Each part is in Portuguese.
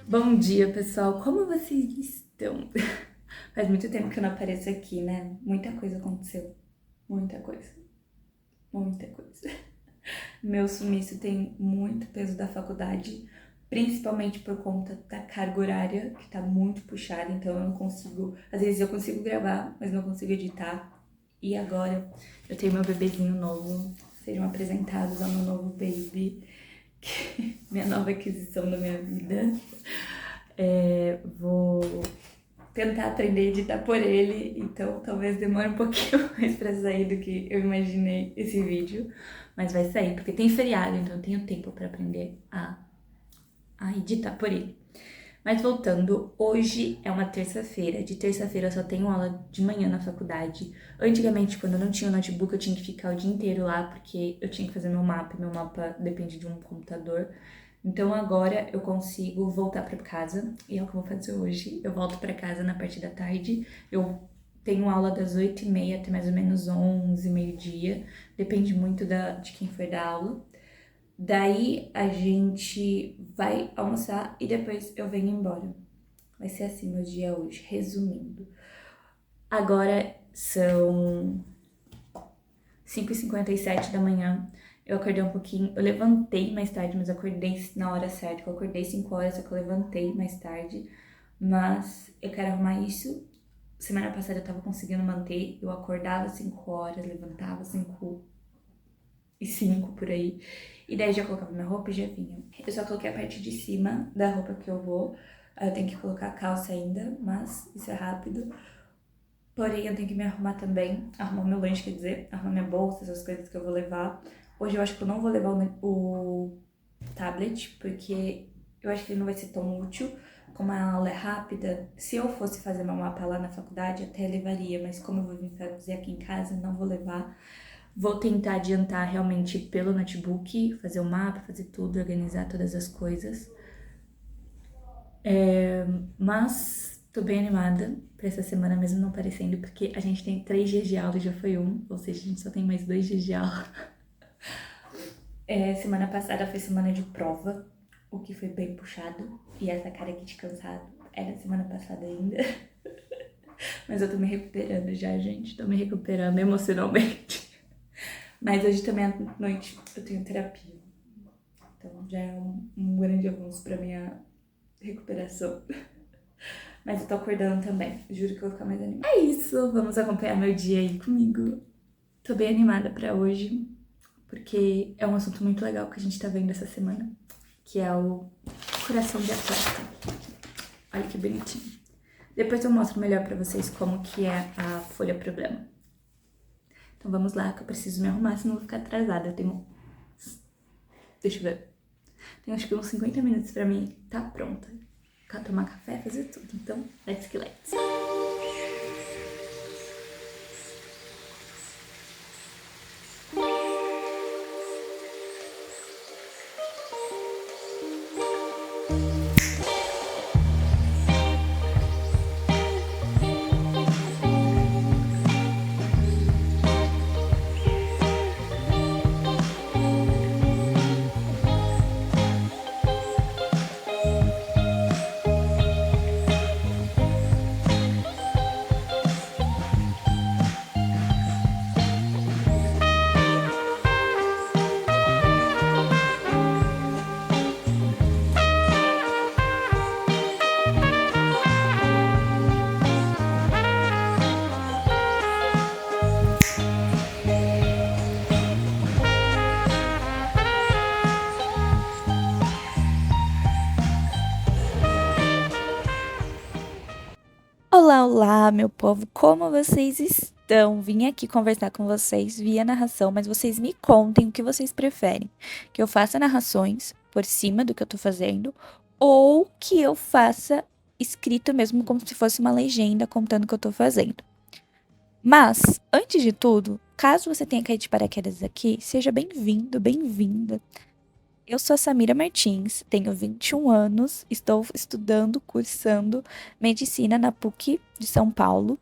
Bom dia, pessoal. Como vocês estão? Faz muito tempo que eu não apareço aqui, né? Muita coisa aconteceu. Muita coisa. Muita coisa. Meu sumiço tem muito peso da faculdade, principalmente por conta da carga horária, que tá muito puxada, então eu não consigo. Às vezes eu consigo gravar, mas não consigo editar. E agora eu tenho meu bebezinho novo. Sejam apresentados ao meu novo baby, minha nova aquisição da minha vida. Vou tentar aprender a editar por ele, então talvez demore um pouquinho mais pra sair do que eu imaginei esse vídeo, mas vai sair, porque tem feriado, então eu tenho tempo pra aprender a editar por ele. Mas voltando, hoje é uma terça-feira. De terça-feira eu só tenho aula de manhã na faculdade. Antigamente, quando eu não tinha o notebook, eu tinha que ficar o dia inteiro lá, porque eu tinha que fazer meu mapa, e meu mapa depende de um computador. Então agora eu consigo voltar pra casa, e é o que eu vou fazer hoje. Eu volto pra casa na parte da tarde, eu tenho aula das 8h30 até mais ou menos 11, meio-dia, depende muito de quem for dar aula. Daí a gente vai almoçar e depois eu venho embora. Vai ser assim meu dia hoje, resumindo. Agora são 5h57 da manhã. Eu acordei um pouquinho, eu levantei mais tarde, mas acordei na hora certa. Eu acordei 5 horas, só que eu levantei mais tarde. Mas eu quero arrumar isso. Semana passada eu tava conseguindo manter. Eu acordava 5 horas, levantava 5h05 por aí. E daí já colocava minha roupa e já vinha. Eu só coloquei a parte de cima da roupa que eu vou. Aí eu tenho que colocar a calça ainda, mas isso é rápido. Porém, eu tenho que me arrumar também. Arrumar meu lanche, quer dizer, arrumar minha bolsa, essas coisas que eu vou levar. Hoje eu acho que eu não vou levar o tablet, porque eu acho que ele não vai ser tão útil. Como a aula é rápida, se eu fosse fazer meu mapa lá na faculdade, até levaria, mas como eu vou vir fazer aqui em casa, não vou levar. Vou tentar adiantar realmente pelo notebook, fazer o mapa, fazer tudo, organizar todas as coisas. Mas tô bem animada pra essa semana, mesmo não parecendo, porque a gente tem 3 dias de aula e já foi um, ou seja, a gente só tem mais 2 dias de aula. Semana passada foi semana de prova, o que foi bem puxado, e essa cara aqui de cansado era semana passada ainda. Mas eu tô me recuperando já, gente, tô me recuperando emocionalmente. Mas hoje também à noite eu tenho terapia, então já é um grande avanço pra minha recuperação. Mas eu tô acordando também. Juro que eu vou ficar mais animada. É isso, vamos acompanhar meu dia aí comigo. Tô bem animada pra hoje, porque é um assunto muito legal que a gente tá vendo essa semana, que é o coração de atleta. Olha que bonitinho. Depois eu mostro melhor pra vocês como que é a folha problema. Então vamos lá, que eu preciso me arrumar, senão eu vou ficar atrasada. Eu tenho... Deixa eu ver. Tenho acho que uns 50 minutos pra mim tá pronta. Tomar café, fazer tudo. Então, let's que let's. Olá, olá, meu povo, como vocês estão? Vim aqui conversar com vocês via narração, mas vocês me contem o que vocês preferem. Que eu faça narrações por cima do que eu tô fazendo, ou que eu faça escrito mesmo como se fosse uma legenda contando o que eu tô fazendo. Mas, antes de tudo, caso você tenha caído de paraquedas aqui, seja bem-vindo, bem-vinda. Eu sou a Samira Martins, tenho 21 anos, estou estudando, cursando medicina na PUC de São Paulo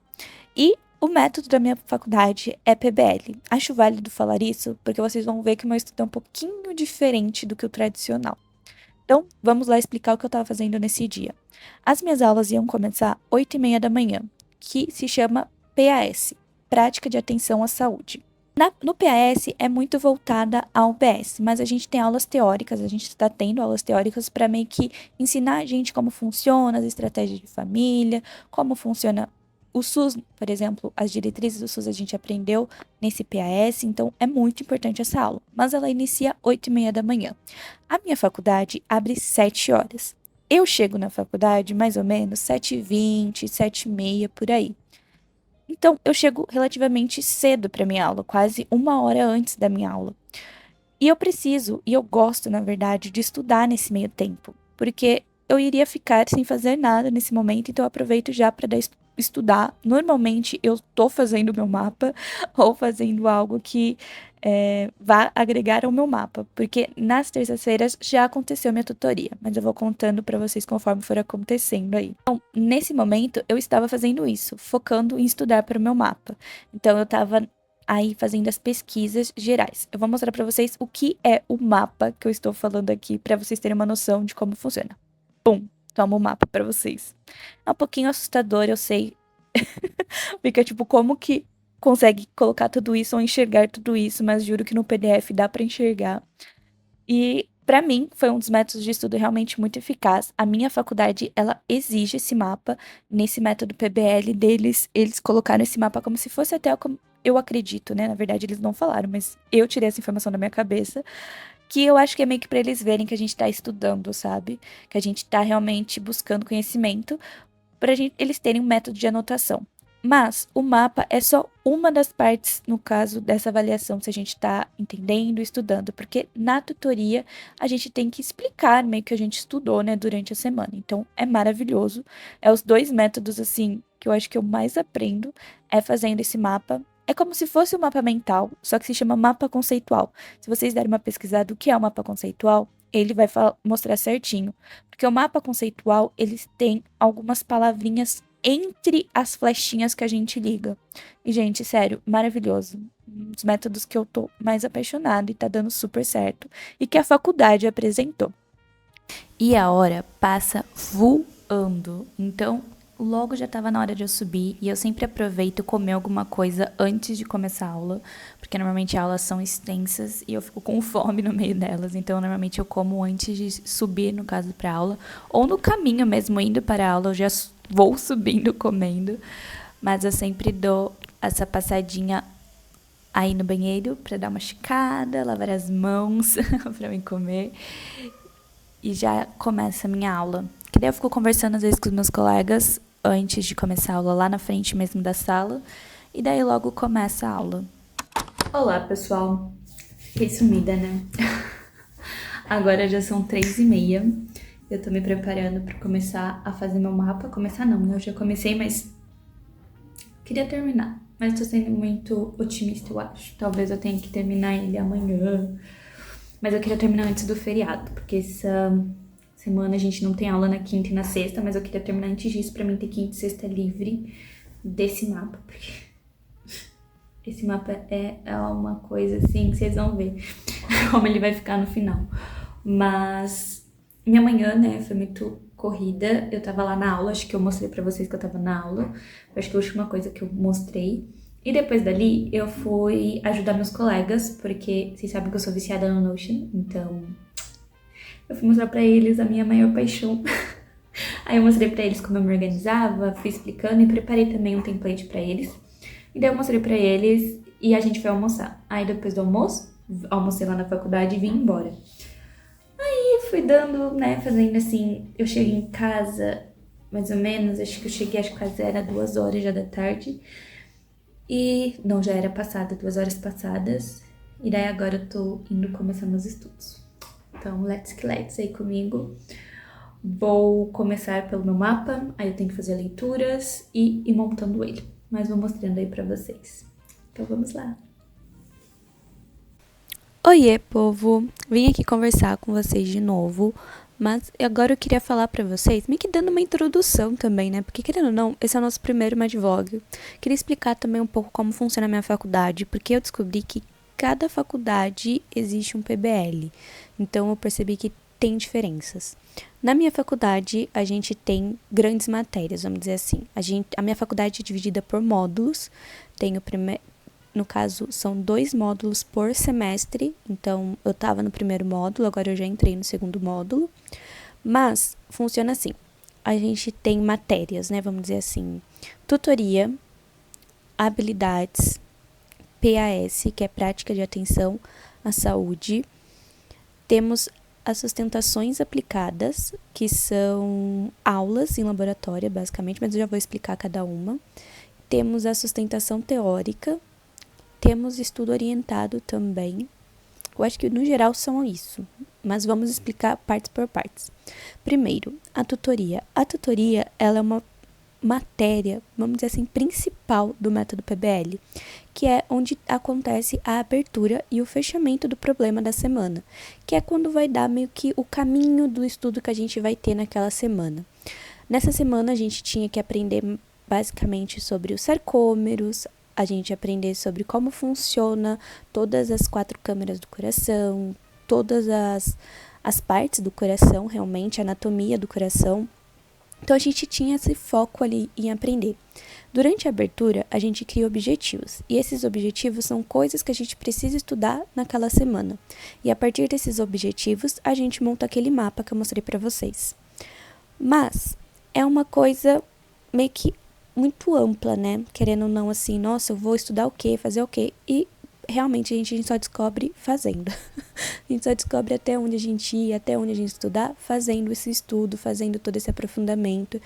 e o método da minha faculdade é PBL. Acho válido falar isso porque vocês vão ver que o meu estudo é um pouquinho diferente do que o tradicional. Então, vamos lá explicar o que eu estava fazendo nesse dia. As minhas aulas iam começar 8h30 da manhã, que se chama PAS, Prática de Atenção à Saúde. No PAS é muito voltada ao PS, mas a gente tem aulas teóricas, a gente está tendo aulas teóricas para meio que ensinar a gente como funciona as estratégias de família, como funciona o SUS, por exemplo, as diretrizes do SUS a gente aprendeu nesse PAS, então é muito importante essa aula. Mas ela inicia 8h30 da manhã. A minha faculdade abre 7 horas. Eu chego na faculdade mais ou menos 7h20, 7h30, por aí. Então, eu chego relativamente cedo para minha aula, quase 1 hora antes da minha aula. E eu preciso, e eu gosto, na verdade, de estudar nesse meio tempo, porque eu iria ficar sem fazer nada nesse momento, então eu aproveito já para estudar. Normalmente eu tô fazendo meu mapa ou fazendo algo que vá agregar ao meu mapa, porque nas terças-feiras já aconteceu minha tutoria, mas eu vou contando para vocês conforme for acontecendo aí. Então, nesse momento eu estava fazendo isso, focando em estudar para o meu mapa. Então eu estava aí fazendo as pesquisas gerais. Eu vou mostrar para vocês o que é o mapa que eu estou falando aqui, para vocês terem uma noção de como funciona. Bum, toma o mapa para vocês. É um pouquinho assustador, eu sei. Fica tipo, como que consegue colocar tudo isso ou enxergar tudo isso, mas juro que no PDF dá para enxergar. E para mim foi um dos métodos de estudo realmente muito eficaz. A minha faculdade, ela exige esse mapa. Nesse método PBL deles, eles colocaram esse mapa como se fosse até como eu acredito, né? Na verdade, eles não falaram, mas eu tirei essa informação da minha cabeça. Que eu acho que é meio que pra eles verem que a gente tá estudando, sabe? Que a gente tá realmente buscando conhecimento, eles terem um método de anotação. Mas o mapa é só uma das partes, no caso dessa avaliação, se a gente está entendendo, estudando, porque na tutoria a gente tem que explicar meio que a gente estudou, né, durante a semana. Então é maravilhoso. É os dois métodos, assim, que eu acho que eu mais aprendo, é fazendo esse mapa. É como se fosse um mapa mental, só que se chama mapa conceitual. Se vocês derem uma pesquisada do que é o mapa conceitual, ele vai mostrar certinho. Porque o mapa conceitual, eles têm algumas palavrinhas entre as flechinhas que a gente liga. E, gente, sério, maravilhoso. Um dos métodos que eu tô mais apaixonada e tá dando super certo. E que a faculdade apresentou. E a hora passa voando. Então, logo já tava na hora de eu subir. E eu sempre aproveito comer alguma coisa antes de começar a aula. Porque normalmente aulas são extensas e eu fico com fome no meio delas. Então, normalmente eu como antes de subir, no caso, pra aula. Ou no caminho mesmo, indo para a aula, eu já vou subindo comendo. Mas eu sempre dou essa passadinha aí no banheiro pra dar uma esticada, lavar as mãos pra mim comer. E já começa a minha aula. Que daí eu fico conversando às vezes com os meus colegas antes de começar a aula lá na frente mesmo da sala. E daí logo começa a aula. Olá, pessoal. Fiquei sumida, né? Agora já são 3h30. Eu tô me preparando pra começar a fazer meu mapa. Começar não, né? Eu já comecei, mas queria terminar. Mas tô sendo muito otimista, eu acho. Talvez eu tenha que terminar ele amanhã. Mas eu queria terminar antes do feriado, porque essa semana a gente não tem aula na quinta e na sexta, mas eu queria terminar antes disso pra mim ter quinta e sexta livre desse mapa, porque esse mapa é uma coisa assim que vocês vão ver como ele vai ficar no final. Mas minha manhã, né, foi muito corrida. Eu tava lá na aula, acho que eu mostrei pra vocês que eu tava na aula. Acho que a última coisa que eu mostrei. E depois dali, eu fui ajudar meus colegas, porque vocês sabem que eu sou viciada no Notion, então eu fui mostrar pra eles a minha maior paixão. Aí eu mostrei pra eles como eu me organizava, fui explicando e preparei também um template pra eles. E daí eu mostrei pra eles e a gente foi almoçar. Aí depois do almoço, almocei lá na faculdade e vim embora. Aí fui dando, né, fazendo assim, eu cheguei em casa mais ou menos, acho que quase era 2 horas já da tarde. E não, já era passada, 2 horas passadas. E daí agora eu tô indo começar meus estudos. Então, let's aí comigo. Vou começar pelo meu mapa, aí eu tenho que fazer leituras e ir montando ele. Mas vou mostrando aí pra vocês. Então vamos lá. Oiê, povo! Vim aqui conversar com vocês de novo. Mas agora eu queria falar pra vocês, meio que dando uma introdução também, né? Porque, querendo ou não, esse é o nosso primeiro Madvlog. Queria explicar também um pouco como funciona a minha faculdade, porque eu descobri que cada faculdade existe um PBL. Então, eu percebi que tem diferenças. Na minha faculdade, a gente tem grandes matérias, vamos dizer assim. A minha faculdade é dividida por módulos. Tem no caso, são 2 módulos por semestre. Então, eu estava no primeiro módulo, agora eu já entrei no segundo módulo. Mas, funciona assim. A gente tem matérias, né? Vamos dizer assim, tutoria, habilidades, PAS, que é prática de atenção à saúde. Temos as sustentações aplicadas, que são aulas em laboratório, basicamente, mas eu já vou explicar cada uma. Temos a sustentação teórica, temos estudo orientado também. Eu acho que, no geral, são isso, mas vamos explicar partes por partes. Primeiro, a tutoria. A tutoria, ela é uma matéria, vamos dizer assim, principal do método PBL, que é onde acontece a abertura e o fechamento do problema da semana, que é quando vai dar meio que o caminho do estudo que a gente vai ter naquela semana. Nessa semana a gente tinha que aprender basicamente sobre os sarcômeros, a gente aprender sobre como funciona todas as 4 câmeras do coração, todas as partes do coração, realmente, a anatomia do coração. Então, a gente tinha esse foco ali em aprender. Durante a abertura, a gente cria objetivos. E esses objetivos são coisas que a gente precisa estudar naquela semana. E a partir desses objetivos, a gente monta aquele mapa que eu mostrei para vocês. Mas, é uma coisa meio que muito ampla, né? Querendo ou não, assim, nossa, eu vou estudar o quê, fazer o quê? E realmente a gente só descobre fazendo. A gente só descobre até onde a gente ir, até onde a gente estudar, fazendo esse estudo, fazendo todo esse aprofundamento.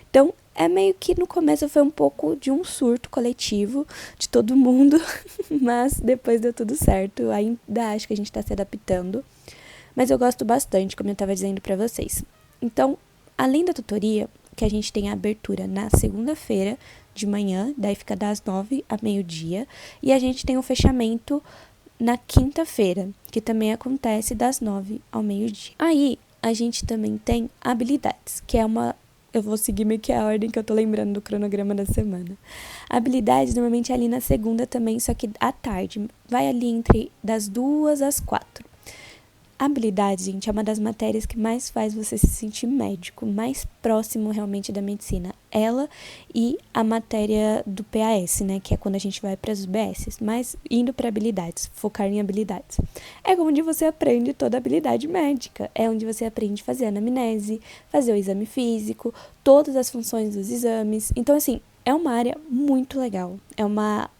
Então, é meio que no começo foi um pouco de um surto coletivo de todo mundo, mas depois deu tudo certo. Ainda acho que a gente está se adaptando. Mas eu gosto bastante, como eu estava dizendo para vocês. Então, além da tutoria, que a gente tem a abertura na segunda-feira de manhã, daí fica das 9 a meio-dia, e a gente tem o fechamento na quinta-feira, que também acontece das 9 ao meio-dia. Aí, a gente também tem habilidades, que é uma... Eu vou seguir meio que a ordem que eu tô lembrando do cronograma da semana. Habilidades, normalmente, é ali na segunda também, só que à tarde. Vai ali entre das 2 às 4. Habilidades, gente, é uma das matérias que mais faz você se sentir médico, mais próximo realmente da medicina. Ela e a matéria do PAS, né, que é quando a gente vai para as UBSs, mas indo para habilidades, focar em habilidades. É onde você aprende toda a habilidade médica, é onde você aprende a fazer anamnese, fazer o exame físico, todas as funções dos exames. Então, assim, é uma área muito legal,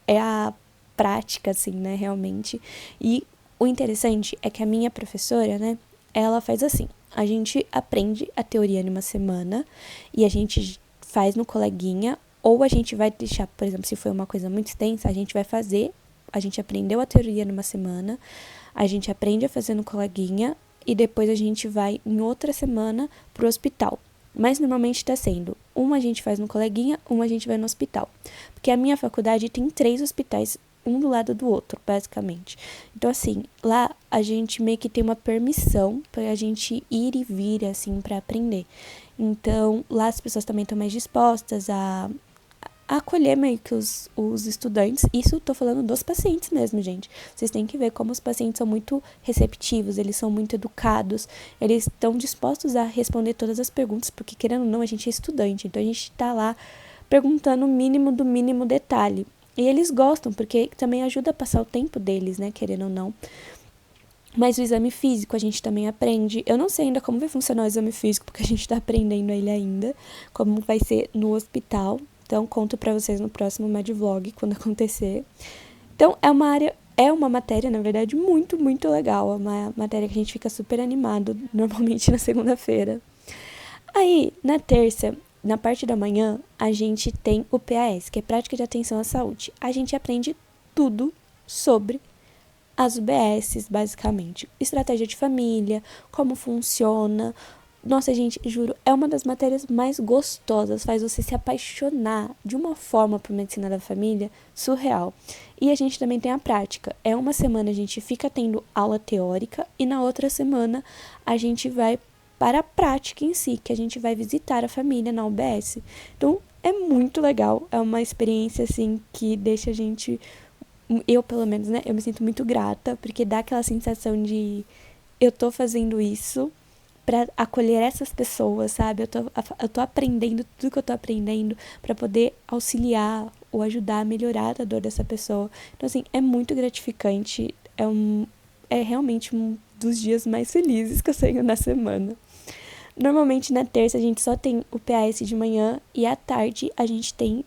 é a prática, assim, né, realmente, e o interessante é que a minha professora, né, ela faz assim, a gente aprende a teoria em uma semana e a gente faz no coleguinha, ou a gente vai deixar, por exemplo, se for uma coisa muito extensa, a gente aprendeu a teoria numa semana, a gente aprende a fazer no coleguinha e depois a gente vai em outra semana pro hospital. Mas normalmente está sendo, uma a gente faz no coleguinha, uma a gente vai no hospital. Porque a minha faculdade tem 3 hospitais, um do lado do outro, basicamente. Então, assim, lá a gente meio que tem uma permissão pra gente ir e vir, assim, pra aprender. Então, lá as pessoas também estão mais dispostas a acolher meio que os estudantes. Isso eu tô falando dos pacientes mesmo, gente. Vocês têm que ver como os pacientes são muito receptivos, eles são muito educados, eles estão dispostos a responder todas as perguntas, porque querendo ou não, a gente é estudante, então a gente tá lá perguntando o mínimo do mínimo detalhe. E eles gostam, porque também ajuda a passar o tempo deles, né, querendo ou não. Mas o exame físico a gente também aprende. Eu não sei ainda como vai funcionar o exame físico, porque a gente tá aprendendo ele ainda, como vai ser no hospital. Então, conto pra vocês no próximo Medvlog, quando acontecer. Então, é uma matéria, na verdade, muito, muito legal. É uma matéria que a gente fica super animado, normalmente na segunda-feira. Aí, na terça, na parte da manhã, a gente tem o PAS, que é Prática de Atenção à Saúde. A gente aprende tudo sobre as UBSs, basicamente. Estratégia de família, como funciona. Nossa, gente, juro, é uma das matérias mais gostosas, faz você se apaixonar de uma forma por medicina da família surreal. E a gente também tem a prática. É uma semana a gente fica tendo aula teórica e na outra semana a gente vai para a prática em si, que a gente vai visitar a família na UBS. Então, é muito legal, é uma experiência, assim, que deixa a gente, eu pelo menos, né, eu me sinto muito grata, porque dá aquela sensação de, eu tô fazendo isso para acolher essas pessoas, sabe? Eu tô aprendendo tudo que eu tô aprendendo para poder auxiliar ou ajudar a melhorar a dor dessa pessoa. Então, assim, é muito gratificante, é realmente um dos dias mais felizes que eu tenho na semana. Normalmente, na terça, a gente só tem o PAS de manhã e à tarde a gente tem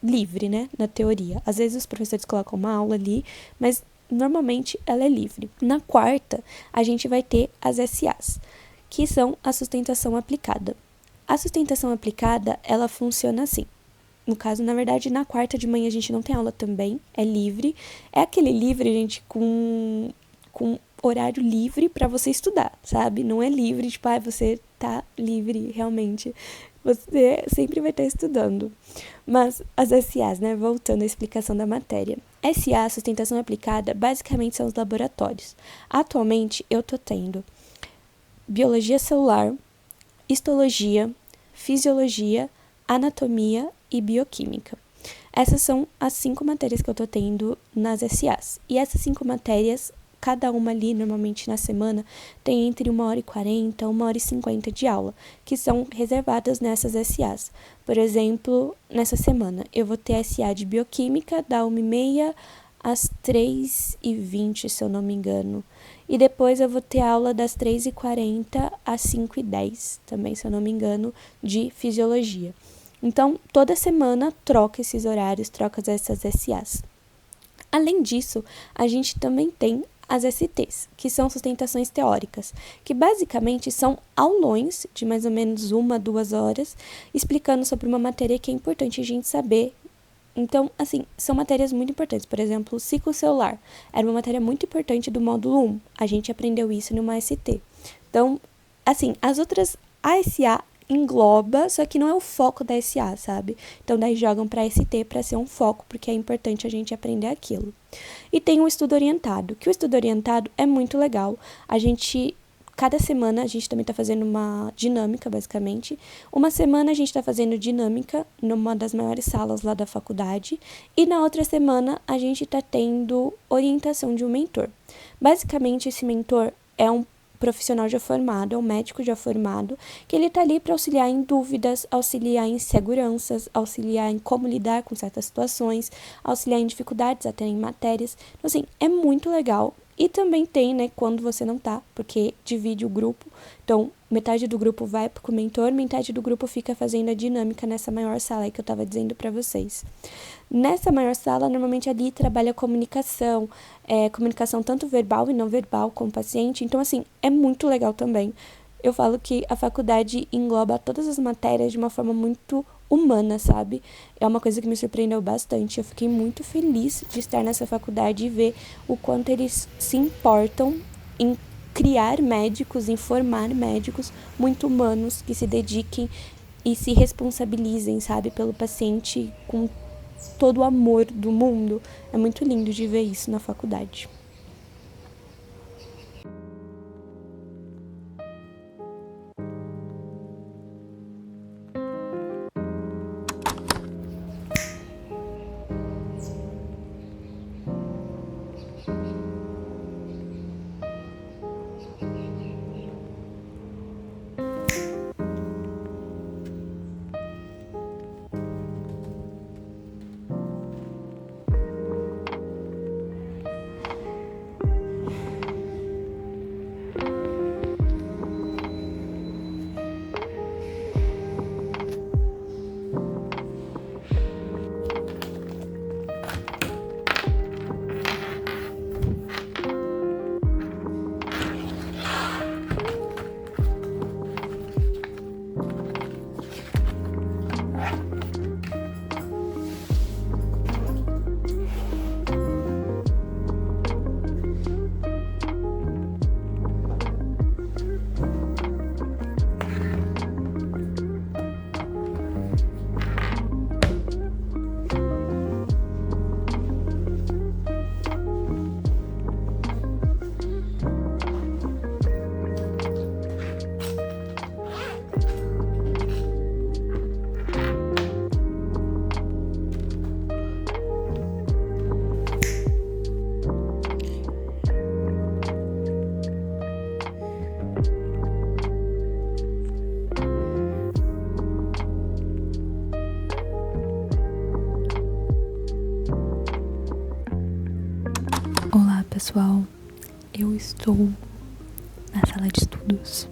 livre, né, na teoria. Às vezes os professores colocam uma aula ali, mas normalmente ela é livre. Na quarta, a gente vai ter as SAs, que são a sustentação aplicada. A sustentação aplicada, ela funciona assim. No caso, na verdade, na quarta de manhã a gente não tem aula também, é livre. É aquele livre, gente, com horário livre para você estudar, sabe? Não é livre, tipo, você tá livre realmente. Você sempre vai estar estudando. Mas as SAs, né? Voltando à explicação da matéria. SA, sustentação aplicada, basicamente são os laboratórios. Atualmente, eu tô tendo biologia celular, histologia, fisiologia, anatomia e bioquímica. Essas são as 5 matérias que eu tô tendo nas SAs. E essas 5 matérias, cada uma ali, normalmente na semana, tem entre 1h40 e 1h50 de aula, que são reservadas nessas SAs. Por exemplo, nessa semana, eu vou ter a SA de bioquímica, da 1h30 às 3h20, se eu não me engano. E depois eu vou ter aula das 3h40 às 5h10, também, se eu não me engano, de fisiologia. Então, toda semana troca esses horários, troca essas SAs. Além disso, a gente também tem as STs, que são sustentações teóricas, que basicamente são aulões de mais ou menos 1-2 horas, explicando sobre uma matéria que é importante a gente saber. Então, assim, são matérias muito importantes. Por exemplo, o ciclo celular era uma matéria muito importante do módulo 1. A gente aprendeu isso numa ST. Então, assim, as outras ASA engloba, só que não é o foco da SA, sabe? Então, daí jogam para ST para ser um foco, porque é importante a gente aprender aquilo. E tem o estudo orientado, que o estudo orientado é muito legal. Cada semana a gente também está fazendo uma dinâmica, basicamente. Uma semana a gente está fazendo dinâmica numa das maiores salas lá da faculdade. E na outra semana a gente está tendo orientação de um mentor. Basicamente, esse mentor é um profissional já formado, é um médico já formado, que ele está ali para auxiliar em dúvidas, auxiliar em seguranças, auxiliar em como lidar com certas situações, auxiliar em dificuldades até em matérias. Então, assim, é muito legal. E também tem, né, quando você não tá, porque divide o grupo. Então, metade do grupo vai pro mentor, metade do grupo fica fazendo a dinâmica nessa maior sala aí que eu tava dizendo para vocês. Nessa maior sala, normalmente ali trabalha comunicação, comunicação tanto verbal e não verbal com o paciente. Então, assim, é muito legal também. Eu falo que a faculdade engloba todas as matérias de uma forma muito humana, sabe? É uma coisa que me surpreendeu bastante. Eu fiquei muito feliz de estar nessa faculdade e ver o quanto eles se importam em criar médicos, em formar médicos muito humanos que se dediquem e se responsabilizem, sabe, pelo paciente com todo o amor do mundo. É muito lindo de ver isso na faculdade. pessoal, eu estou na sala de estudos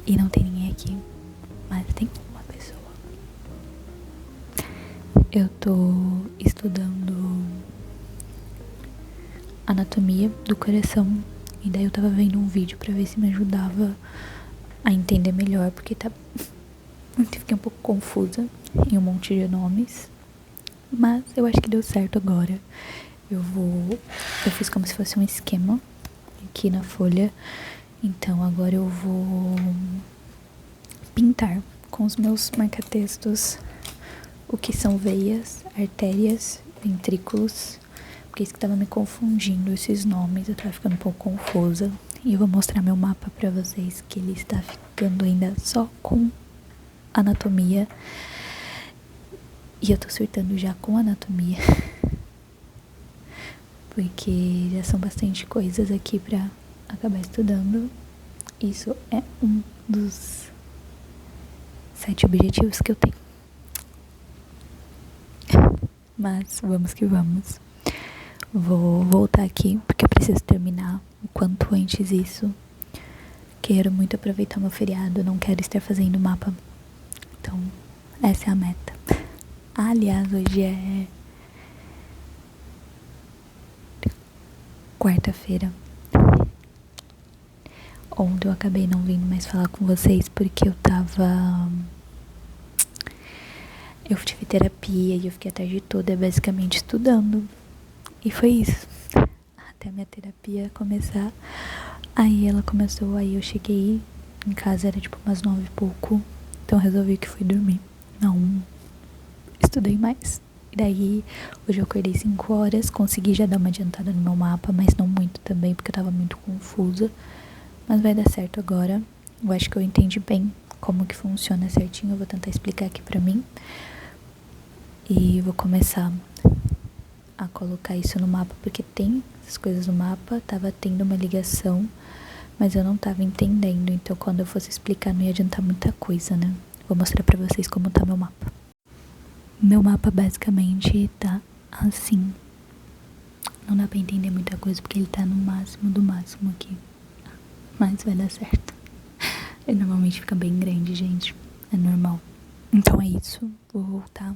e não tem ninguém aqui, mas tem uma pessoa. Eu tô estudando anatomia do coração e daí eu tava vendo um vídeo pra ver se me ajudava a entender melhor, porque eu fiquei um pouco confusa em um monte de nomes, mas eu acho que deu certo agora. Eu fiz como se fosse um esquema aqui na folha, então agora eu vou pintar com os meus marca-textos o que são veias, artérias, ventrículos, porque isso que tava me confundindo, esses nomes, eu tava ficando um pouco confusa. E eu vou mostrar meu mapa pra vocês, que ele está ficando ainda só com anatomia. E eu tô surtando já com anatomia, porque já são bastante coisas aqui pra acabar estudando. Isso é um dos 7 objetivos que eu tenho. Mas vamos que vamos. Vou voltar aqui porque eu preciso terminar o quanto antes isso. Quero muito aproveitar meu feriado, não quero estar fazendo mapa. Então, essa é a meta. Aliás, hoje é quarta-feira. Ontem eu acabei não vindo mais falar com vocês porque eu tive terapia e eu fiquei a tarde toda basicamente estudando. E foi isso. Até a minha terapia começar. Aí ela começou, aí eu cheguei em casa, era tipo umas 9 e pouco. Então eu resolvi que fui dormir. Não estudei mais. E daí, hoje eu acordei 5 horas, consegui já dar uma adiantada no meu mapa, mas não muito também, porque eu tava muito confusa. Mas vai dar certo agora. Eu acho que eu entendi bem como que funciona certinho. Eu vou tentar explicar aqui pra mim. E vou começar a colocar isso no mapa, porque tem essas coisas no mapa. Tava tendo uma ligação, mas eu não tava entendendo. Então, quando eu fosse explicar, não ia adiantar muita coisa, né? Vou mostrar pra vocês como tá meu mapa. Meu mapa basicamente tá assim. Não dá pra entender muita coisa porque ele tá no máximo do máximo aqui. Mas vai dar certo. Ele normalmente fica bem grande, gente. É normal. Então é isso. Vou voltar.